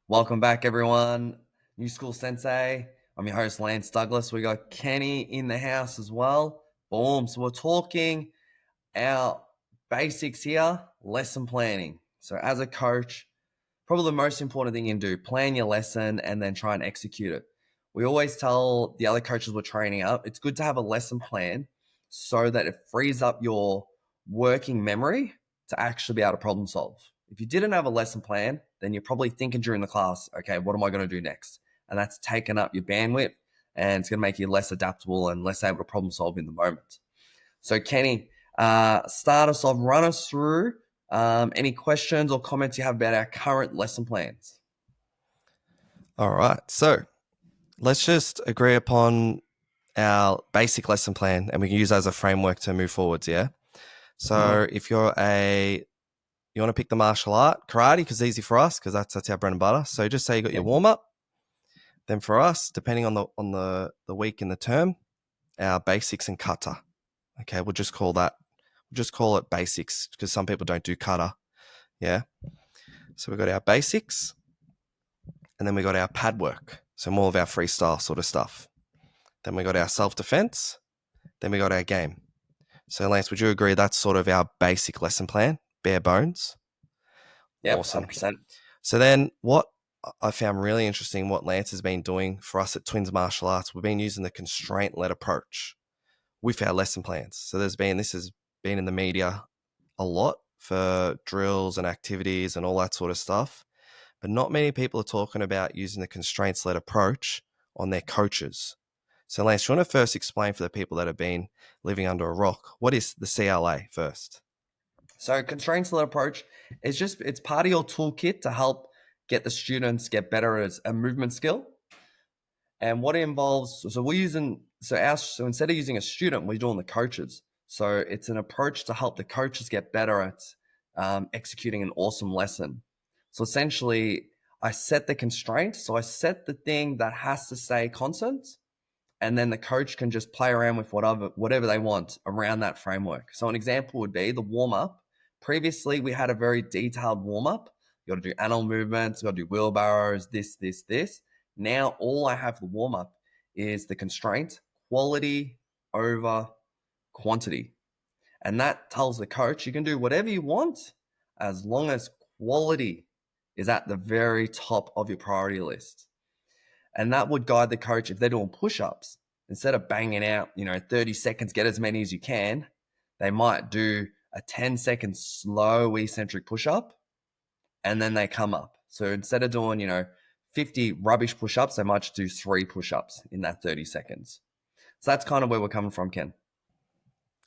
Welcome back, everyone. New School Sensei. I'm your host, Lance Douglas. We got Kenny in the house as well. Boom. So we're talking our basics here, lesson planning. So as a coach, probably the most important thing you can do, plan your lesson and then try and execute it. We always tell the other coaches we're training up, it's good to have a lesson plan so that it frees up your working memory to actually be able to problem solve. If you didn't have a lesson plan, then you're probably thinking during the class, okay, what am I going to do next? And that's taken up your bandwidth and it's going to make you less adaptable and less able to problem solve in the moment. So, Kenny, start us off, run us through any questions or comments you have about our current lesson plans. All right. So let's just agree upon our basic lesson plan and we can use that as a framework to move forwards. Yeah. So if you want to pick the martial art, karate, because it's easy for us, because that's our bread and butter. So just say you got your warm up. Then for us, depending on the week in the term, our basics and kata. Okay, we'll just call it basics because some people don't do kata. Yeah. So we got our basics, and then we got our pad work. So more of our freestyle sort of stuff. Then we got our self-defense. Then we got our game. So Lance, would you agree that's sort of our basic lesson plan, bare bones? Yep, Awesome. 100%. So then what I found really interesting, what Lance has been doing for us at Twins Martial Arts, we've been using the constraint-led approach with our lesson plans. So this has been in the media a lot for drills and activities and all that sort of stuff. But not many people are talking about using the constraints-led approach on their coaches. So Lance, do you want to first explain for the people that have been living under a rock, what is the CLA first? So constraints-led approach is it's part of your toolkit to help get the students get better as a movement skill. And what it involves, so instead of using a student, we're doing the coaches. So it's an approach to help the coaches get better at executing an awesome lesson. So essentially, I set the constraint. So I set the thing that has to stay constant, and then the coach can just play around with whatever they want around that framework. So an example would be the warm up. Previously, we had a very detailed warm up. You got to do animal movements, you got to do wheelbarrows, this. Now, all I have the warm up is the constraint, quality over quantity. And that tells the coach you can do whatever you want as long as quality is at the very top of your priority list. And that would guide the coach if they're doing push-ups. Instead of banging out, 30 seconds, get as many as you can, they might do a 10-second slow eccentric push-up and then they come up. So instead of doing, 50 rubbish push-ups, they might just do 3 push-ups in that 30 seconds. So that's kind of where we're coming from, Ken.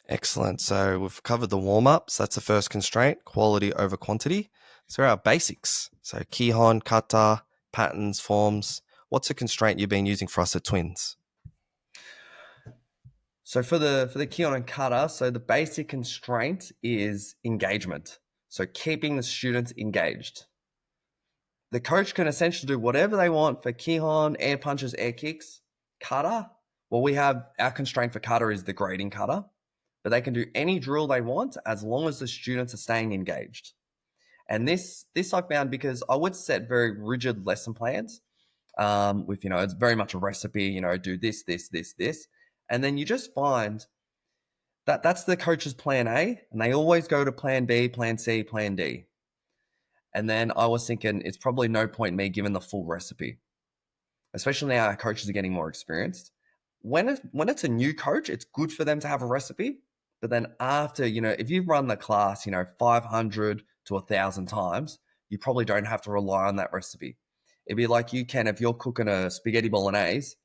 Excellent. So we've covered the warm-ups. That's the first constraint, quality over quantity. So our basics. So kihon, kata, patterns, forms. What's a constraint you've been using for us at Twins? So for the kihon and kata, so the basic constraint is engagement. So keeping the students engaged. The coach can essentially do whatever they want for kihon, air punches, air kicks. Kata, well, we have our constraint for kata is the grading kata, but they can do any drill they want as long as the students are staying engaged. And this I found because I would set very rigid lesson plans with, it's very much a recipe, do this, this. And then you just find that that's the coach's plan A, and they always go to plan B, plan C, plan D. And then I was thinking it's probably no point in me giving the full recipe, especially now our coaches are getting more experienced. When it's a new coach, it's good for them to have a recipe. But then after, if you run the class, 500 to 1,000 times, you probably don't have to rely on that recipe. It'd be like you can, if you're cooking a spaghetti bolognese,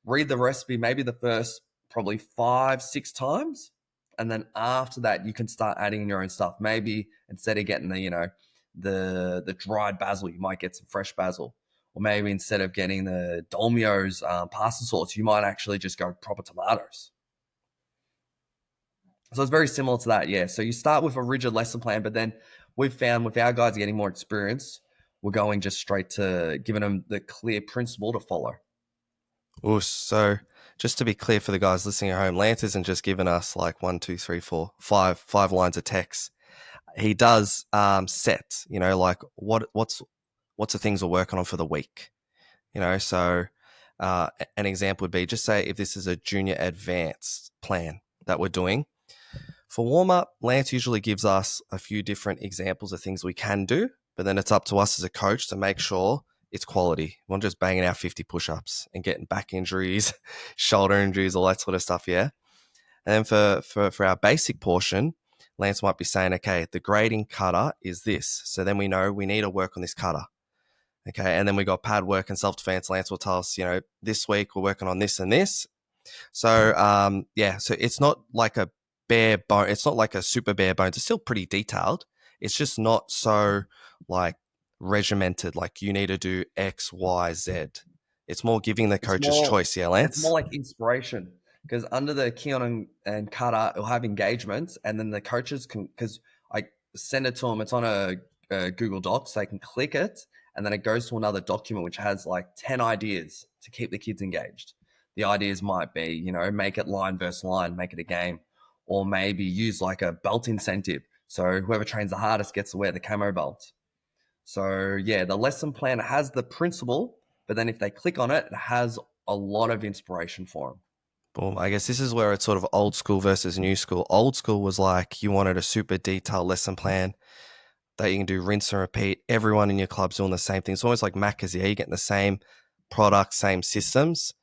read the recipe maybe the first probably 5-6 times. And then after that, you can start adding your own stuff. Maybe instead of getting the dried basil, you might get some fresh basil. Or maybe instead of getting the Dolmio's pasta sauce, you might actually just go proper tomatoes. So it's very similar to that, yeah. So you start with a rigid lesson plan, but then we've found with our guys getting more experience, we're going just straight to giving them the clear principle to follow. Ooh, so just to be clear for the guys listening at home, Lance isn't just giving us like 1, 2, 3, 4, 5 lines of text. He does set, like what's what's the things we're working on for the week? So an example would be, just say if this is a junior advanced plan that we're doing. For warm up, Lance usually gives us a few different examples of things we can do, but then it's up to us as a coach to make sure it's quality. We're not just banging out 50 push ups and getting back injuries, shoulder injuries, all that sort of stuff. Yeah. And then for our basic portion, Lance might be saying, okay, the grading cutter is this. So then we know we need to work on this cutter. Okay. And then we got pad work and self defense. Lance will tell us, this week we're working on this and this. So so it's not like a bare bone. It's not like a super bare bones. It's still pretty detailed. It's just not so like regimented. Like you need to do X, Y, Z. It's more giving the It's coaches more choice. Yeah, it's more Lance. like inspiration because under the Keon and Kata, it'll have engagements, and then the coaches can because I send it to them. It's on a Google Doc, so they can click it, and then it goes to another document which has like 10 ideas to keep the kids engaged. The ideas might be, make it line versus line, make it a game, or maybe use like a belt incentive. So whoever trains the hardest gets to wear the camo belt. So yeah, the lesson plan has the principle, but then if they click on it, it has a lot of inspiration for them. Boom. I guess this is where it's sort of old school versus new school. Old school was like you wanted a super detailed lesson plan that you can do rinse and repeat. Everyone in your club's doing the same thing. It's almost like Macca's, yeah, you're getting the same product, same systems.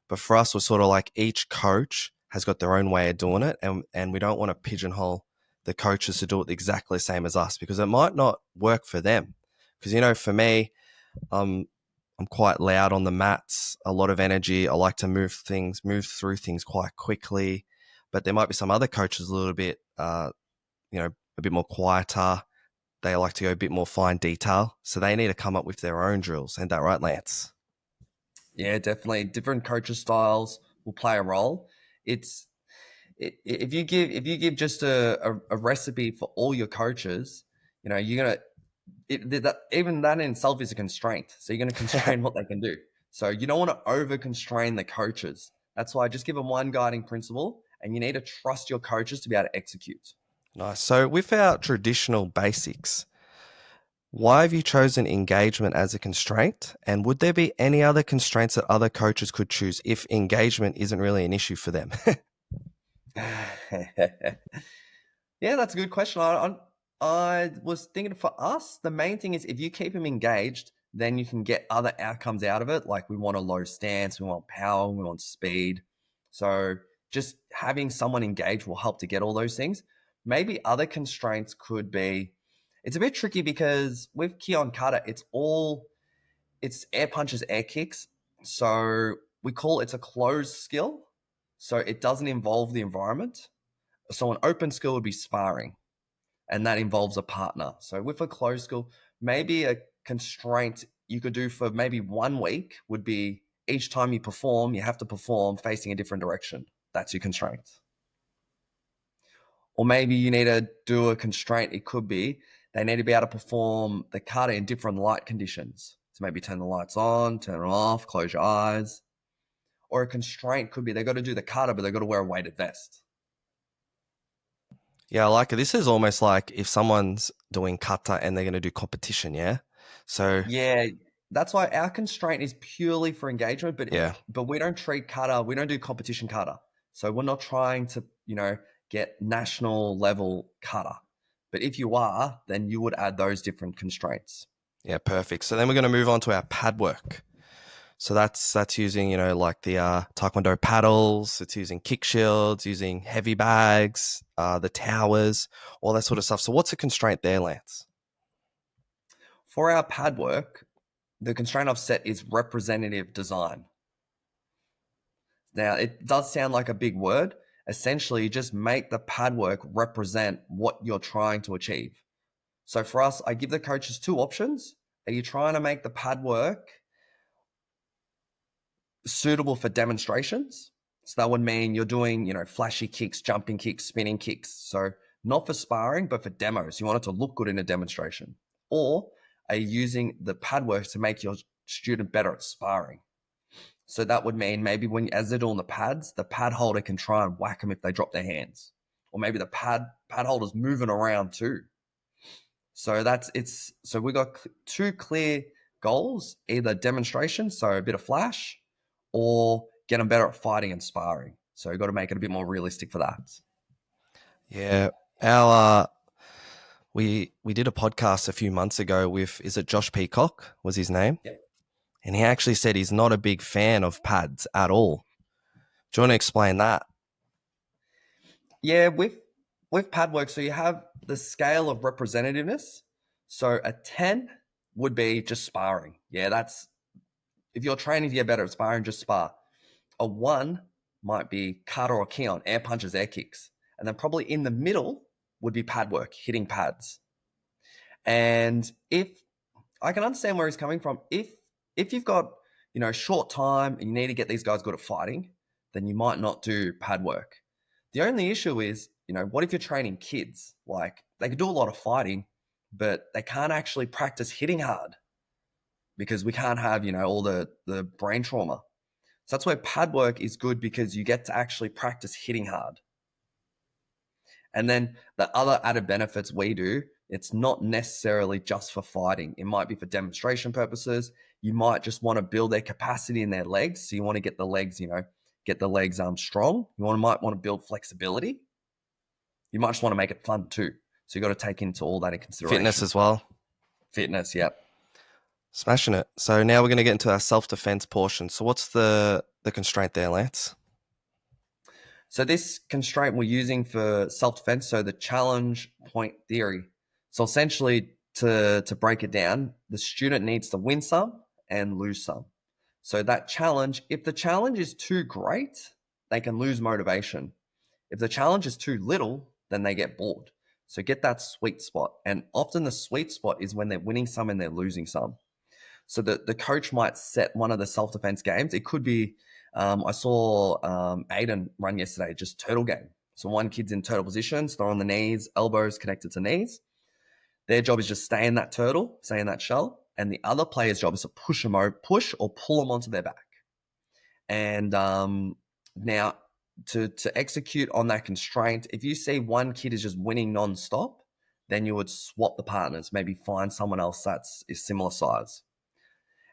But for us, we're sort of like each coach has got their own way of doing it. And we don't want to pigeonhole the coaches to do it exactly the same as us because it might not work for them. Because, for me, um, I'm quite loud on the mats, a lot of energy. I like to move through things quite quickly. But there might be some other coaches a little bit, a bit more quieter. They like to go a bit more fine detail. So they need to come up with their own drills. Ain't that right, Lance? Yeah, definitely. Different coaches' styles will play a role. It's if you give just a recipe for all your coaches, you're gonna even that in itself is a constraint. So you're gonna constrain what they can do. So you don't want to over constrain the coaches. That's why I just give them one guiding principle, and you need to trust your coaches to be able to execute. Nice. So with our traditional basics, why have you chosen engagement as a constraint? And would there be any other constraints that other coaches could choose if engagement isn't really an issue for them? Yeah, that's a good question. I was thinking for us, the main thing is if you keep them engaged, then you can get other outcomes out of it. Like we want a low stance, we want power, we want speed. So just having someone engaged will help to get all those things. Maybe other constraints could be, it's a bit tricky because with Keon Kata, it's air punches, air kicks. So we call it's a closed skill. So it doesn't involve the environment. So an open skill would be sparring, and that involves a partner. So with a closed skill, maybe a constraint you could do for maybe 1 week would be each time you perform, you have to perform facing a different direction. That's your constraint. Or maybe you need to do a constraint. It could be they need to be able to perform the kata in different light conditions. So maybe turn the lights on, turn it off, close your eyes. Or a constraint could be they got to do the kata, but they got to wear a weighted vest. Yeah, I like it. This is almost like if someone's doing kata and they're going to do competition, yeah? So, Yeah, that's why our constraint is purely for engagement, but yeah. but we don't treat kata, we don't do competition kata. So we're not trying to, get national level kata. But if you are, then you would add those different constraints. Yeah, perfect. So then we're going to move on to our pad work. So that's using, like the Taekwondo paddles, it's using kick shields, using heavy bags, the towers, all that sort of stuff. So what's a constraint there, Lance? For our pad work, the constraint I've set is representative design. Now, it does sound like a big word. Essentially, you just make the pad work represent what you're trying to achieve. So for us, I give the coaches two options. Are you trying to make the pad work suitable for demonstrations? So that would mean you're doing, flashy kicks, jumping kicks, spinning kicks. So not for sparring, but for demos. You want it to look good in a demonstration. Or are you using the pad work to make your student better at sparring? So that would mean maybe as they're doing the pad holder can try and whack them if they drop their hands. Or maybe the pad holder's moving around too. So we got two clear goals, either demonstration, so a bit of flash, or get them better at fighting and sparring. So you've got to make it a bit more realistic for that. Yeah. Our we did a podcast a few months ago with, is it Josh Peacock was his name? Yep. And he actually said he's not a big fan of pads at all. Do you want to explain that? Yeah, with pad work, so you have the scale of representativeness. So a 10 would be just sparring. Yeah, that's if you're training to get better at sparring, just spar. A 1 might be kata or key on, air punches, air kicks. And then probably in the middle would be pad work, hitting pads. And if I can understand where he's coming from, if you've got, short time and you need to get these guys good at fighting, then you might not do pad work. The only issue is, what if you're training kids? Like they can do a lot of fighting, but they can't actually practice hitting hard because we can't have, all the brain trauma. So that's where pad work is good because you get to actually practice hitting hard. And then the other added benefits we do, it's not necessarily just for fighting. It might be for demonstration purposes. You might just want to build their capacity in their legs. So you want to get the legs, strong. Might want to build flexibility. You might just want to make it fun too. So you got to take into all that in consideration. Fitness as well. Fitness, yep. Smashing it. So now we're going to get into our self-defense portion. So what's the constraint there, Lance? So this constraint we're using for self-defense, so the challenge point theory. So essentially, to break it down, the student needs to win some and lose some. So that challenge, if the challenge is too great, they can lose motivation. If the challenge is too little, then they get bored. So get that sweet spot. And often the sweet spot is when they're winning some and they're losing some. So the coach might set one of the self-defense games. It could be, I saw Aiden run yesterday, just turtle game. So one kid's in turtle positions, they're on the knees, elbows connected to knees. Their job is just stay in that turtle, stay in that shell. And the other player's job is to push or pull them onto their back. And now to execute on that constraint, if you see one kid is just winning non-stop, then you would swap the partners, maybe find someone else is similar size.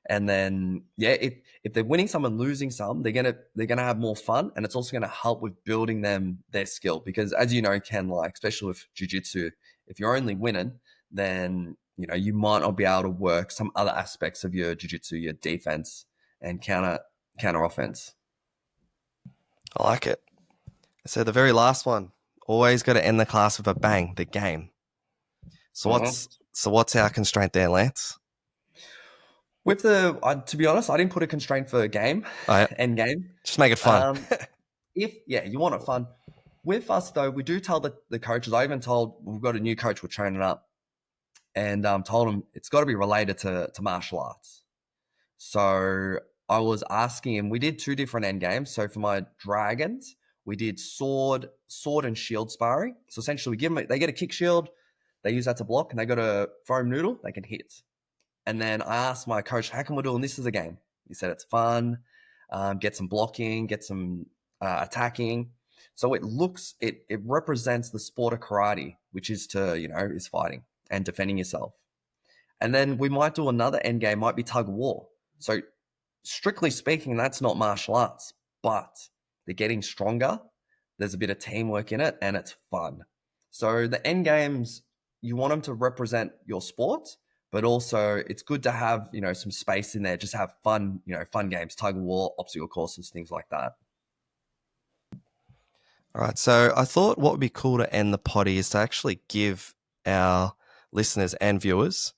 And then, if they're winning some and losing some, they're gonna have more fun, and it's also gonna help with building their skill. Because as you know, Ken, like especially with jiu-jitsu, if you're only winning, then you might not be able to work some other aspects of your jiu-jitsu, your defense and counter offense. I like it. So the very last one, always got to end the class with a bang, the game. So what's our constraint there, Lance? With to be honest, I didn't put a constraint for game, end game. Just make it fun. If you want it fun. With us though, we do tell the coaches. I even told we've got a new coach we're training up, and told him it's got to be related to martial arts. So I was asking him. We did 2 different end games. So for my dragons, we did sword and shield sparring. So essentially, they get a kick shield, they use that to block, and they got a foam noodle they can hit. And then I asked my coach, how come we're doing this as a game? He said it's fun, get some blocking, get some attacking. So it represents the sport of karate, which is is fighting and defending yourself. And then we might do another end game, might be tug of war. So strictly speaking, that's not martial arts, but they're getting stronger. There's a bit of teamwork in it and it's fun. So the end games, you want them to represent your sport, but also it's good to have, some space in there, just have fun, fun games, tug of war, obstacle courses, things like that. All right. So I thought what would be cool to end the potty is to actually give our listeners and viewers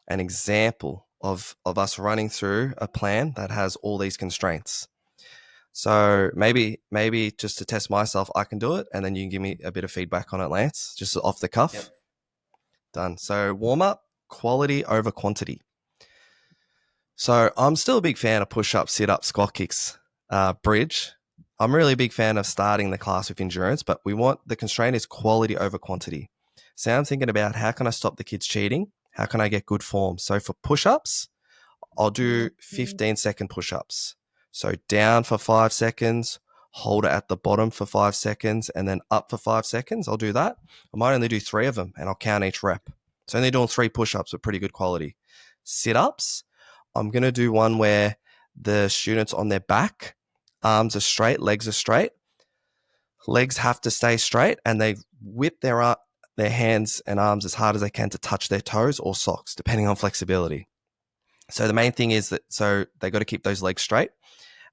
an example of us running through a plan that has all these constraints. So maybe just to test myself, I can do it, and then you can give me a bit of feedback on it, Lance, just off the cuff. Yep. Done. So warm up, quality over quantity. So I'm still a big fan of push-up, sit-up, squat kicks, bridge. I'm really a big fan of starting the class with endurance, but the constraint is quality over quantity. So I'm thinking about how can I stop the kids cheating? How can I get good form? So for push-ups, I'll do 15-second push-ups. So down for 5 seconds, hold it at the bottom for 5 seconds, and then up for 5 seconds. I'll do that. I might only do 3 of them, and I'll count each rep. So only doing 3 push-ups with pretty good quality. Sit-ups, I'm going to do one where the student's on their back, arms are straight, legs are straight. Legs have to stay straight, and they whip their hands and arms as hard as they can to touch their toes or socks, depending on flexibility. So the main thing is that they got to keep those legs straight.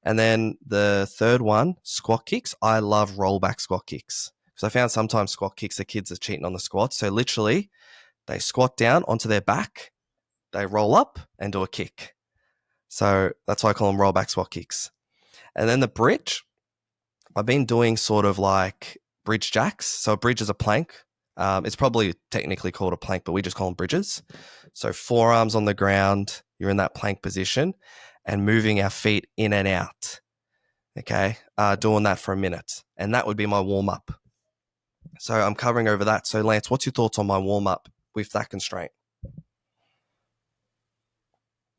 And then the third one, squat kicks. I love rollback squat kicks because I found sometimes squat kicks the kids are cheating on the squats. So literally, they squat down onto their back, they roll up and do a kick. So that's why I call them rollback squat kicks. And then the bridge, I've been doing sort of like bridge jacks. So a bridge is a plank. It's probably technically called a plank, but we just call them bridges. So forearms on the ground, you're in that plank position and moving our feet in and out. Okay, doing that for a minute. And that would be my warm up. So I'm covering over that. So Lance, what's your thoughts on my warm up with that constraint?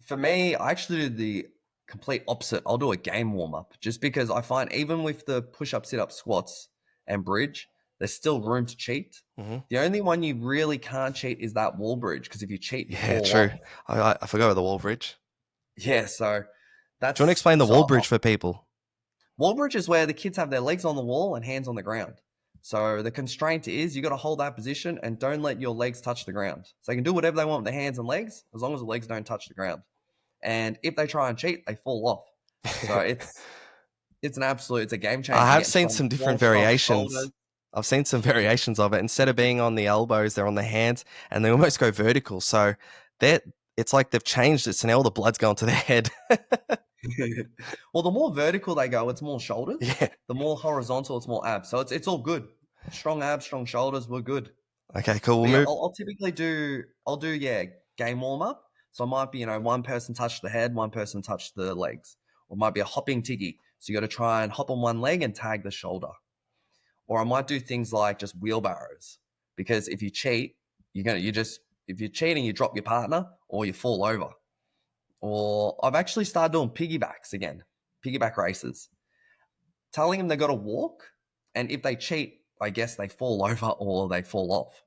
For me, I actually do the complete opposite. I'll do a game warm up just because I find even with the push up, sit up, squats, and bridge, there's still room to cheat. Mm-hmm. The only one you really can't cheat is that wall bridge because if you cheat, you Yeah, fall true. off. I forgot about the wall bridge. Yeah, so Do you want to that's explain the so wall bridge for people? wall bridge is where the kids have their legs on the wall and hands on the ground. So the constraint is you got to hold that position and don't let your legs touch the ground. So they can do whatever they want with their hands and legs as long as the legs don't touch the ground. And if they try and cheat, they fall off. So it's it's a game I changer. You have get seen strong some different core, strong shoulders. variations. I've seen some variations of it. Instead of being on the elbows, they're on the hands and they almost go vertical. So they're, it's like they've changed it. So now all the blood's going to their head. Well, the more vertical they go, it's more shoulders. Yeah. The more horizontal, it's more abs. So it's all good. Strong abs, strong shoulders, we're good. Okay, cool. We'll But yeah, move. I'll typically do yeah game warm up. So it might be one person touch the head, one person touch the legs, or it might be a hopping tiggy. So you got to try and hop on one leg and tag the shoulder. Or I might do things like just wheelbarrows because if you cheat, if you're cheating, you drop your partner or you fall over. Or I've actually started doing piggybacks again, piggyback races, telling them they got to walk, and if they cheat, I guess they fall over or they fall off.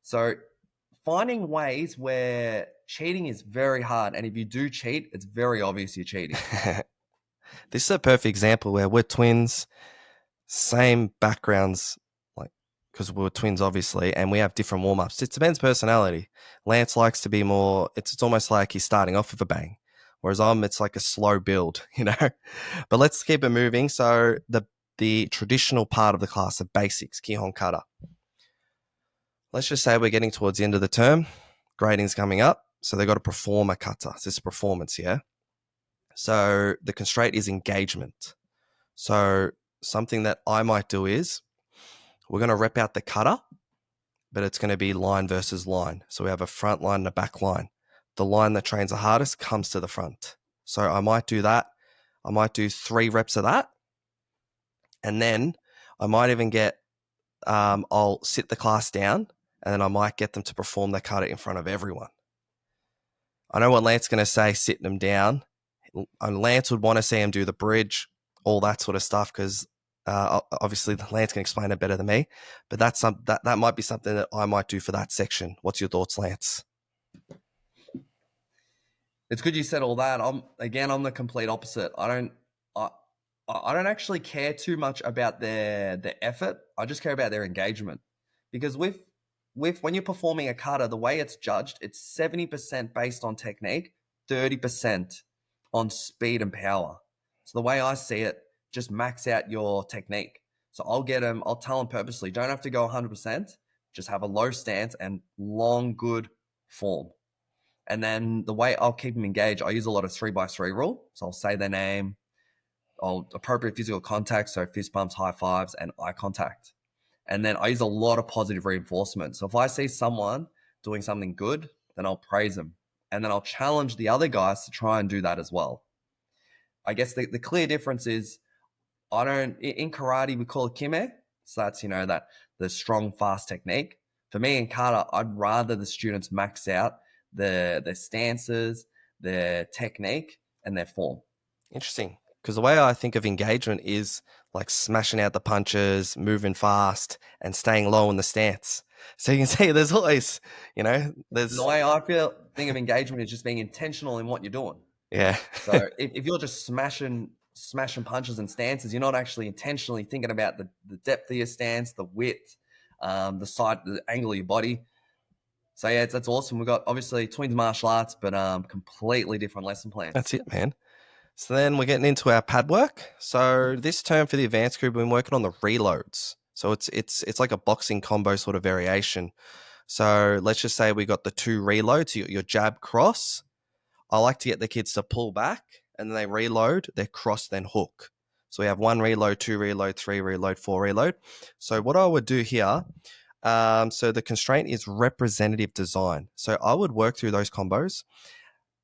So finding ways where cheating is very hard, and if you do cheat, it's very obvious you're cheating. This is a perfect example where we're twins, same backgrounds, like because we're twins, obviously, and we have different warm ups. It depends personality. Lance likes to be more. It's almost like he's starting off with a bang, whereas it's like a slow build, you know. But let's keep it moving. So the traditional part of the class, the basics, Kihon kata. Let's just say we're getting towards the end of the term, grading's coming up, so they've got to perform a kata. So it's performance, yeah. So the constraint is engagement. So something that I might do is we're going to rep out the kata, but it's going to be line versus line. So we have a front line and a back line. The line that trains the hardest comes to the front. So I might do that. I might do 3 reps of that. And then I might even I'll sit the class down and then I might get them to perform their kata in front of everyone. I know what Lance's going to say, sitting them down. Lance would want to see him do the bridge, all that sort of stuff, because obviously Lance can explain it better than me. But that might be something that I might do for that section. What's your thoughts, Lance? It's good you said all that. I'm the complete opposite. I, I don't actually care too much about their effort. I just care about their engagement. Because with when you're performing a kata, the way it's judged, it's 70% based on technique, 30% on speed and power. So the way I see it, just max out your technique. So I'll tell them purposely, don't have to go 100%, just have a low stance and long, good form. And then the way I'll keep them engaged, I use a lot of 3x3 rule. So I'll say their name, I'll appropriate physical contact, so fist bumps, high fives, and eye contact. And then I use a lot of positive reinforcement. So if I see someone doing something good, then I'll praise them. And then I'll challenge the other guys to try and do that as well. I guess the clear difference is in karate, we call it kime. So that's, that the strong, fast technique. For me in kata, I'd rather the students max out their stances, their technique, and their form. Interesting. Because the way I think of engagement is like smashing out the punches, moving fast, and staying low in the stance. So you can see there's always, The there's, way I think of engagement is just being intentional in what you're doing. yeah, So if you're just smashing punches and stances, you're not actually intentionally thinking about the depth of your stance, the width, the side, the angle of your body. So yeah, that's awesome. We've got obviously twins martial arts, but completely different lesson that's plans. it, man. So then we're getting into our pad work. So this term for the advanced group, we've been working on the reloads. So it's like a boxing combo sort of variation. So let's just say we got the 2 reloads, your jab cross. I like to get the kids to pull back and then they reload, their cross, then hook. So we have 1 reload, 2 reload, 3 reload, 4 reload. So what I would do here, so the constraint is representative design. So I would work through those combos.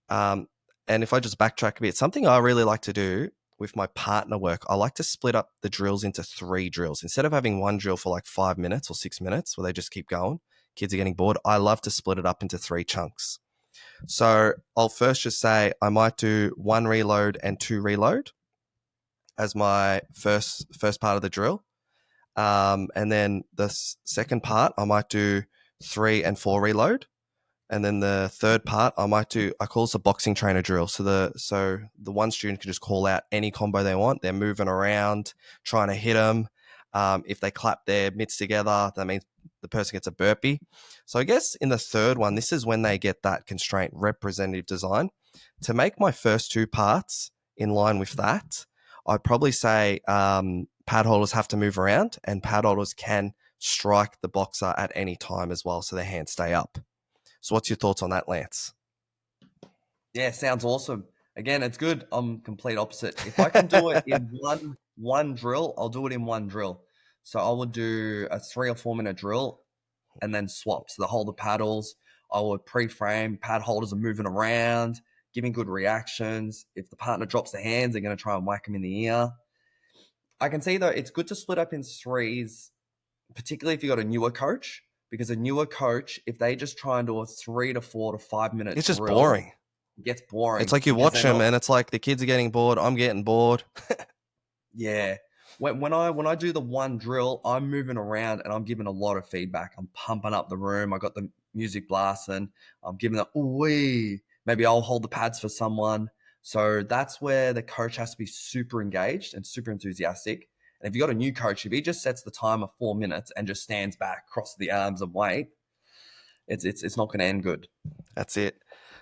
And if I just backtrack a bit, something I really like to do with my partner work, I like to split up the drills into 3 drills. Instead of having one drill for like 5 minutes or 6 minutes where they just keep going, kids are getting bored, I love to split it up into 3 chunks. So I'll first just say I might do 1 reload and 2 reload as my first part of the drill. And then the second part, I might do 3 and 4 reload. And then the third part, I call this a boxing trainer drill. So the one student can just call out any combo they want. They're moving around, trying to hit them. If they clap their mitts together, that means the person gets a burpee. So I guess in the third one, this is when they get that constraint representative design. To make my first 2 parts in line with that, I'd probably say pad holders have to move around and pad holders can strike the boxer at any time as well, so their hands stay up. So what's your thoughts on that, Lance? Yeah, sounds awesome. Again, it's good. I'm complete opposite. If I can do it in one drill, I'll do it in one drill. So I would do a 3 or 4 minute drill and then swap. So the holder paddles, I would pre-frame, pad holders are moving around, giving good reactions. If the partner drops their hands, they're going to try and whack them in the ear. I can see though it's good to split up in threes, particularly if you got a newer coach, because a newer coach, if they just try and do a 3 to 4 to 5 minute It's just drill, boring. it gets It's boring like you because watch they're them not. and it's like the kids are getting bored. I'm getting bored. Yeah. When I do the one drill, I'm moving around and I'm giving a lot of feedback. I'm pumping up the room. I got the music blasting. I'm giving the ooh. Maybe I'll hold the pads for someone. So that's where the coach has to be super engaged and super enthusiastic. And if you got a new coach, if he just sets the timer 4 minutes and just stands back, crosses the arms and wait, it's not going to end good. That's it.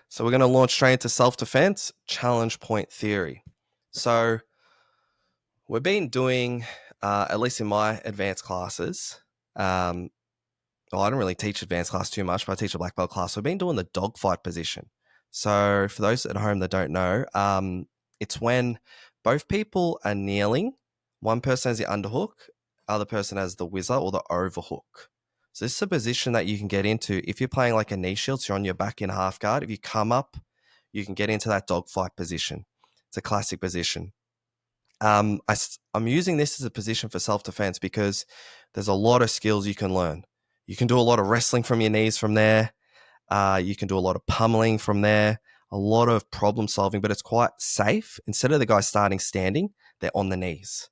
So we're going to launch straight into self-defense, challenge point theory. So we've been doing, at least in my advanced classes, well, I don't really teach advanced class too much, but I teach a black belt class. So we've been doing the dogfight position. So for those at home that don't know, it's when both people are kneeling. One person has the underhook, other person has the whizzer or the overhook. So this is a position that you can get into if you're playing like a knee shield. So you're on your back in half guard. If you come up, you can get into that dogfight position. It's a classic position. I'm using this as a position for self-defense because there's a lot of skills you can learn. You can do a lot of wrestling from your knees from there. You can do a lot of pummeling from there, a lot of problem solving, but it's quite safe. Instead of the guy starting standing, they're on the knees.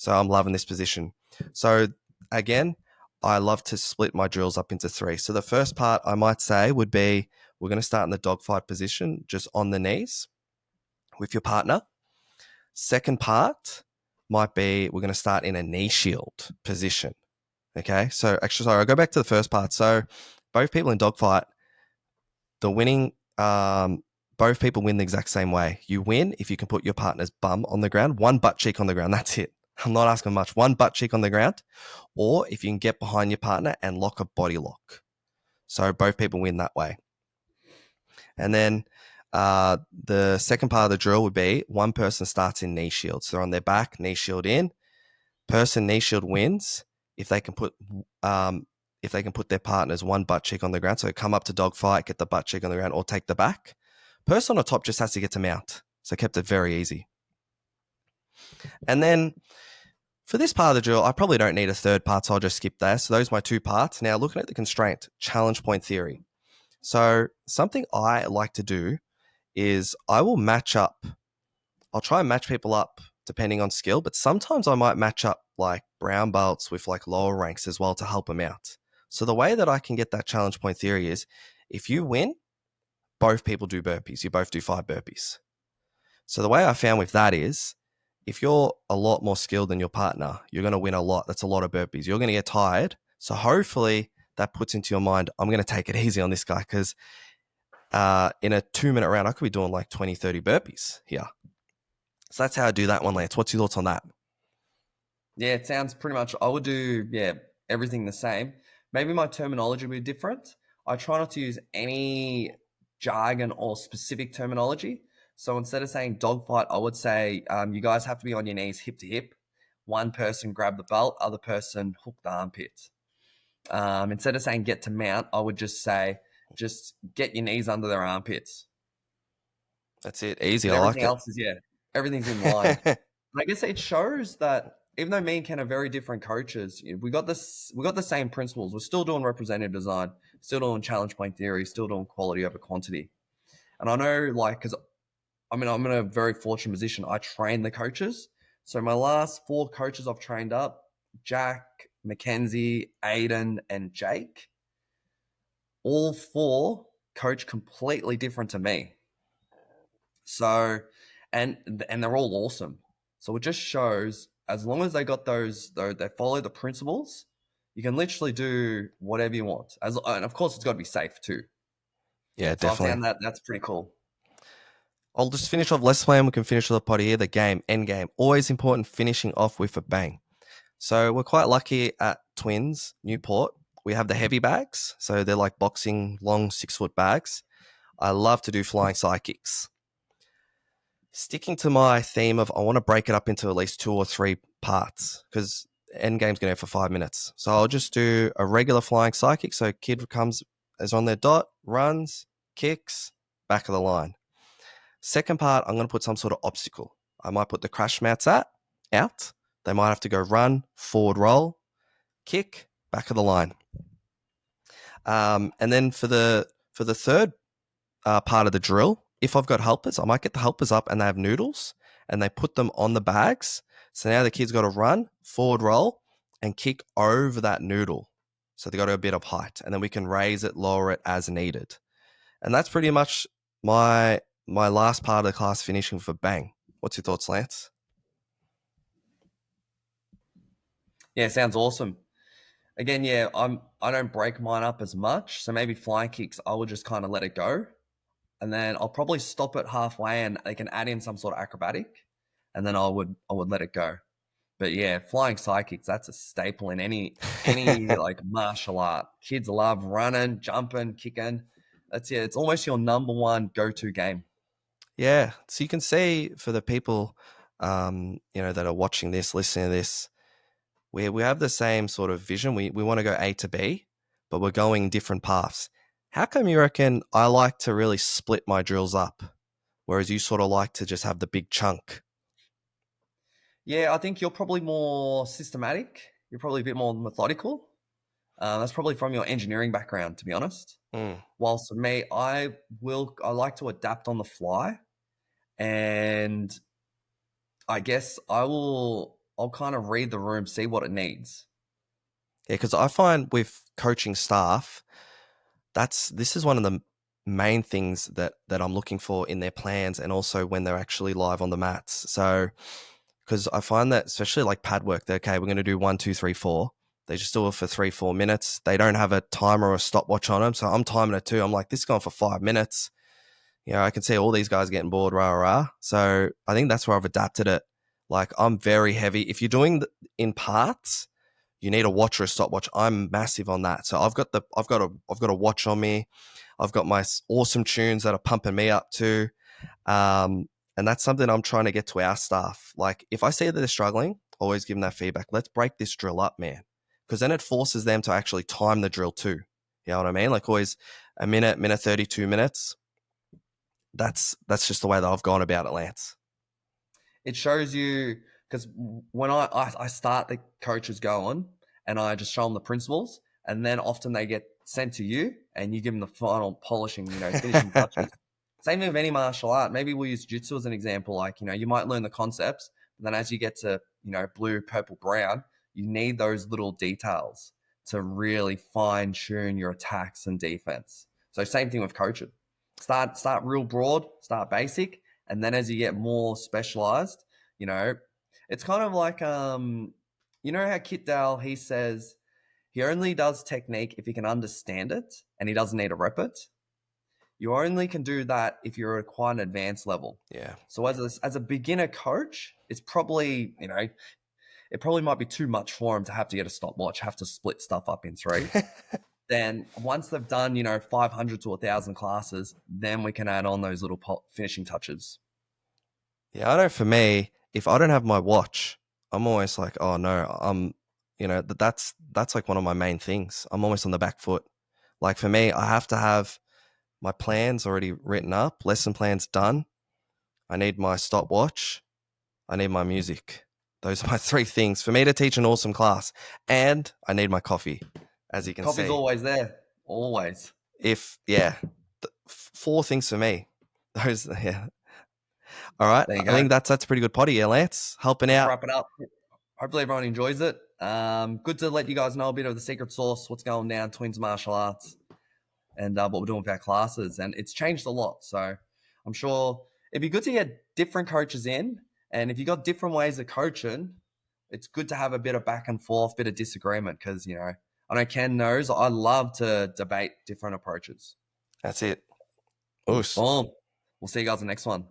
So I'm loving this position. So again, I love to split my drills up into 3. So the first part I might say would be we're going to start in the dogfight position, just on the knees with your partner. Second part might be we're going to start in a knee shield position. Okay. So actually, sorry, I'll go back to the first part. So both people in dogfight, the winning, both people win the exact same way. You win if you can put your partner's bum on the ground, one butt cheek on the ground. That's it. I'm not asking much. One butt cheek on the ground, or if you can get behind your partner and lock a body lock. So both people win that way. And then the second part of the drill would be one person starts in knee shield. So they're on their back, knee shield in. Person knee shield wins if they can put their partner's one butt cheek on the ground. So come up to dogfight, get the butt cheek on the ground, or take the back. Person on the top just has to get to mount. So kept it very easy. And then for this part of the drill, I probably don't need a third part, so I'll just skip that. So those are my 2 parts. Now looking at the constraint, challenge point theory. So something I like to do is I will match up. I'll try and match people up depending on skill, but sometimes I might match up like brown belts with like lower ranks as well to help them out. So the way that I can get that challenge point theory is if you win, both people do burpees. You both do 5 burpees. So the way I found with that is if you're a lot more skilled than your partner, you're going to win a lot. That's a lot of burpees. You're going to get tired. So hopefully that puts into your mind, I'm going to take it easy on this guy because in a 2-minute round, I could be doing like 20, 30 burpees here. So that's how I do that one, Lance. What's your thoughts on that? Yeah, it sounds pretty much. I would do everything the same. Maybe my terminology would be different. I try not to use any jargon or specific terminology. So instead of saying dogfight, I would say you guys have to be on your knees, hip to hip. One person grab the belt, other person hook the armpit. Instead of saying get to mount, I would just say just get your knees under their armpits. That's it. Easy. But I like everything it. else is everything's in line. And I guess it shows that even though me and Ken are very different coaches, we got the same principles. We're still doing representative design, still doing challenge point theory, still doing quality over quantity. And I know, like, because I'm in a very fortunate position. I train the coaches. So my last 4 coaches I've trained up, Jack, Mackenzie, Aiden, and Jake, all 4 coach completely different to me. So, and they're all awesome. So it just shows as long as they got those, though they follow the principles, you can literally do whatever you want. And of course, it's got to be safe too. Yeah, So I definitely. found that that's pretty cool. I'll just finish off lesson plan. We can finish the potty here. The game, end game. Always important finishing off with a bang. So we're quite lucky at Twins, Newport. We have the heavy bags. So they're like boxing, long 6-foot bags. I love to do flying side kicks. Sticking to my theme of I want to break it up into at least 2 or 3 parts because end game's going to go for 5 minutes. So I'll just do a regular flying side kick. So kid comes is on their dot, runs, kicks, back of the line. Second part, I'm going to put some sort of obstacle. I might put the crash mats out. They might have to go run, forward roll, kick, back of the line. And then for the third part of the drill, if I've got helpers, I might get the helpers up and they have noodles and they put them on the bags. So now the kid's got to run, forward roll, and kick over that noodle. So they got a bit of height, and then we can raise it, lower it as needed. And that's pretty much my last part of the class finishing for bang. What's your thoughts, Lance? Yeah, sounds awesome. Again, I don't break mine up as much. So maybe flying kicks, I would just kind of let it go. And then I'll probably stop it halfway and they can add in some sort of acrobatic. And then I would let it go. But yeah, flying sidekicks, that's a staple in any like martial art. Kids love running, jumping, kicking. That's it's almost your number one go-to game. Yeah. So you can see for the people, that are watching this, listening to this, we have the same sort of vision. We want to go A to B, but we're going different paths. How come you reckon I like to really split my drills up, whereas you sort of like to just have the big chunk? Yeah, I think you're probably more systematic. You're probably a bit more methodical. That's probably from your engineering background, to be honest. Mm. Whilst for me, I like to adapt on the fly, and I guess I'll kind of read the room, see what it needs. Yeah, because I find with coaching staff, this is one of the main things that I'm looking for in their plans and also when they're actually live on the mats. So because I find that especially like pad work, they're okay, we're going to do 1, 2, 3, 4. They just do it for 3, 4 minutes. They don't have a timer or a stopwatch on them. So I'm timing it too. I'm like, this is going for 5 minutes. I can see all these guys getting bored, rah, rah. So I think that's where I've adapted it. Like I'm very heavy. If you're doing in parts, you need a watch or a stopwatch. I'm massive on that. So I've got a watch on me. I've got my awesome tunes that are pumping me up too. Um, and that's something I'm trying to get to our staff. Like if I see that they're struggling, always give them that feedback. Let's break this drill up, man. Because then it forces them to actually time the drill too. You know what I mean? Like always a minute 30, 2 minutes. That's just the way that I've gone about it, Lance. It shows you because when I start the coaches going and I just show them the principles, and then often they get sent to you and you give them the final polishing, finishing touches. Same thing with any martial art. Maybe we'll use jiu-jitsu as an example. Like, you might learn the concepts, but then as you get to, blue, purple, brown, you need those little details to really fine tune your attacks and defense. So same thing with coaching. Start real broad, start basic, and then as you get more specialized, you know, it's kind of like you know how Kit Dale, he says he only does technique if he can understand it and he doesn't need to rep it. You only can do that if you're at quite an advanced level. Yeah. So as a beginner coach, it's probably, you know, it probably might be too much for him to have to get a stopwatch, have to split stuff up in three. Then once they've done, you know, 500 to 1,000 classes, then we can add on those little finishing touches. Yeah, I know for me, if I don't have my watch, I'm always like, oh no, that's like one of my main things. I'm almost on the back foot. Like for me, I have to have my plans already written up, lesson plans done. I need my stopwatch. I need my music. Those are my three things for me to teach an awesome class. And I need my coffee, as you can Coffee's see. always there, always. Four things for me. Those, yeah. All right. There you I go. think that's a pretty good potty, yeah, Lance. Helping Let's out. wrap it up. Hopefully everyone enjoys it. Good to let you guys know a bit of the secret sauce, what's going down, Twins Martial Arts, and what we're doing with our classes. And it's changed a lot. So I'm sure it'd be good to get different coaches in. And if you got different ways of coaching, it's good to have a bit of back and forth, bit of disagreement. Because, you know, I know Ken knows I love to debate different approaches. That's it. Oos. Boom. We'll see you guys in the next one.